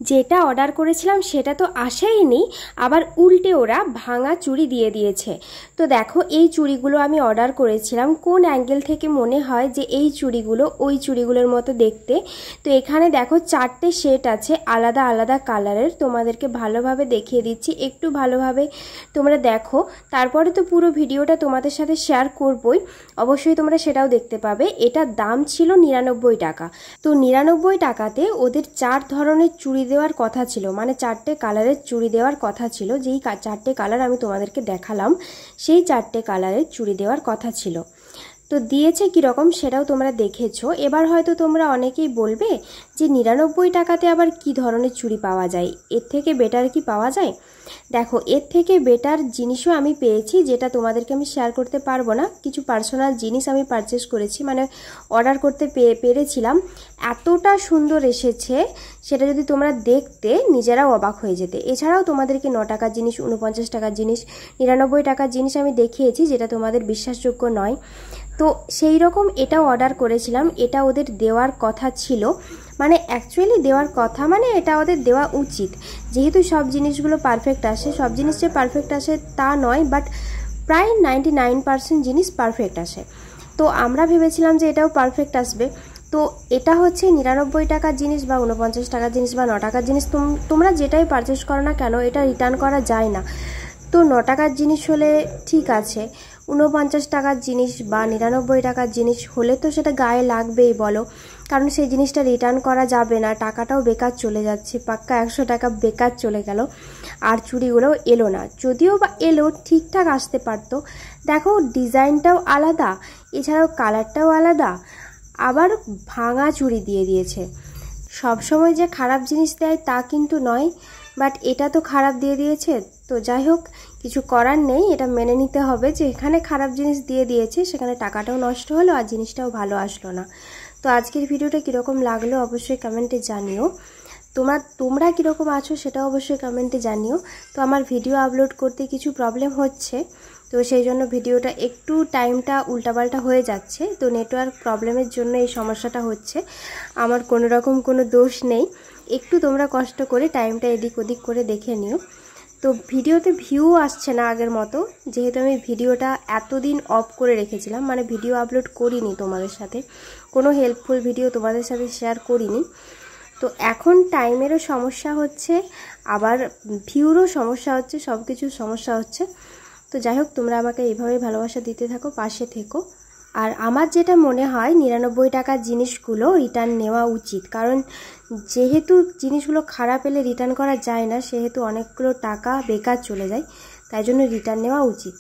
যেটা অর্ডার করেছিলাম সেটা তো আসেইনি, আবার উল্টে ওরা ভাঙা চুড়ি দিয়ে দিয়েছে। তো দেখো এই চুড়িগুলো আমি অর্ডার করেছিলাম, কোন অ্যাঙ্গেল থেকে মনে হয় যে এই চুড়িগুলো ওই চুড়িগুলোর মতো দেখতে। তো এখানে দেখো 4টে সেট আছে আলাদা আলাদা কালারের, তোমাদেরকে ভালোভাবে দেখিয়ে দিচ্ছি, একটু ভালোভাবে তোমরা দেখো, তারপরে তো পুরো ভিডিওটা তোমাদের সাথে শেয়ার করবই, অবশ্যই তোমরা সেটাও দেখতে পাবে। এটার দাম ছিল 99 টাকা। তো 99 টাকাতে ওদের 4 ধরনের চুড়ি দেওয়ার কথা ছিল, মানে 4টে কালারের চুড়ি দেওয়ার কথা ছিল। যেই 4টে কালার আমি তোমাদেরকে দেখালাম সেই 4টে কালারের চুড়ি দেওয়ার কথা ছিল। তো দিয়েছে কীরকম সেটাও তোমরা দেখেছো। এবার হয়তো তোমরা অনেকেই বলবে যে 99 টাকাতে আবার কি ধরনের চুড়ি পাওয়া যায়, এর থেকে বেটার কি পাওয়া যায়? দেখো এর থেকে বেটার জিনিসও আমি পেয়েছি, যেটা তোমাদেরকে আমি শেয়ার করতে পারবো না। কিছু পার্সোনাল জিনিস আমি পারচেস করেছি, মানে অর্ডার করতে পেরেছিলাম, এতটা সুন্দর এসেছে সেটা যদি তোমরা দেখতে নিজেরাও অবাক হয়ে যেতে। এছাড়াও তোমাদেরকে 9 টাকার জিনিস, 49 টাকার জিনিস, 99 টাকার জিনিস আমি দেখিয়েছি যেটা তোমাদের বিশ্বাসযোগ্য নয়। তো সেই রকম এটাও অর্ডার করেছিলাম, এটা ওদের দেওয়ার কথা ছিল, মানে অ্যাকচুয়ালি দেওয়ার কথা মানে এটা ওদের দেওয়া উচিত, যেহেতু সব জিনিসগুলো পারফেক্ট আসে। সব জিনিস যে পারফেক্ট আসে তা নয়, বাট প্রায় 99% জিনিস পারফেক্ট আসে। তো আমরা ভেবেছিলাম যে এটাও পারফেক্ট আসবে। তো এটা হচ্ছে 99 টাকার জিনিস বা 49 টাকার জিনিস বা 9 টাকার জিনিস, তোমরা যেটাই পারচেস করো না কেন এটা রিটার্ন করা যায় না। তো 9 টাকার জিনিস হলে ঠিক আছে, 49 টাকার জিনিস বা 99 টাকার জিনিস হলে তো সেটা গায়ে লাগবেই বলো, কারণ সেই জিনিসটা রিটার্ন করা যাবে না, টাকাটাও বেকার চলে যাচ্ছে, পাক্কা 100 টাকা বেকার চলে গেল। আর চুড়িগুলোও এলো না, যদিও বা এলো ঠিকঠাক আসতে পারতো। দেখো ডিজাইনটাও আলাদা, এছাড়াও কালারটাও আলাদা, আবার ভাঙা চুড়ি দিয়ে দিয়েছে। সবসময় যে খারাপ জিনিস দেয় তা কিন্তু নয়, বাট এটা তো খারাপ দিয়ে দিয়েছে। তো যাই হোক, কিছু করার নেই, এটা মেনে নিতে হবে যে এখানে খারাপ জিনিস দিয়ে দিয়েছে, সেখানে টাকাটাও নষ্ট হলো আর জিনিসটাও ভালো আসলো না। তো আজকের ভিডিওটা কীরকম লাগলো অবশ্যই কমেন্টে জানিও। তোমরা কীরকম আছো সেটাও অবশ্যই কমেন্টে জানিও। তো আমার ভিডিও আপলোড করতে কিছু প্রবলেম হচ্ছে, তো সেই জন্য ভিডিওটা একটু টাইমটা উল্টাপাল্টা হয়ে যাচ্ছে। তো নেটওয়ার্ক প্রবলেমের জন্য এই সমস্যাটা হচ্ছে, আমার কোনো রকম কোনো দোষ নেই। একটু তোমরা কষ্ট করে টাইমটা এদিক ওদিক করে দেখে নিও। তো ভিডিওতে ভিউ আসছে না আগের মতো, যেহেতু আমি ভিডিওটা এতদিন অফ করে রেখেছিলাম, মানে ভিডিও আপলোড করিনি তোমাদের সাথে, কোনো হেল্পফুল ভিডিও তোমাদের সাথে শেয়ার করিনি। তো এখন টাইমেরও সমস্যা হচ্ছে, আবার ভিউরও সমস্যা হচ্ছে, সব কিছুর সমস্যা হচ্ছে। তো যাই হোক, তোমরা আমাকে এইভাবেই ভালোবাসা দিতে থাকো, পাশে থেকো। আর আমার যেটা মনে হয় 99 টাকার জিনিসগুলো রিটার্ন নেওয়া উচিত, কারণ যেহেতু জিনিসগুলো খারাপ এলে রিটার্ন করা যায় না, সেহেতু অনেকগুলো টাকা বেকার চলে যায়, তাই জন্য রিটার্ন নেওয়া উচিত।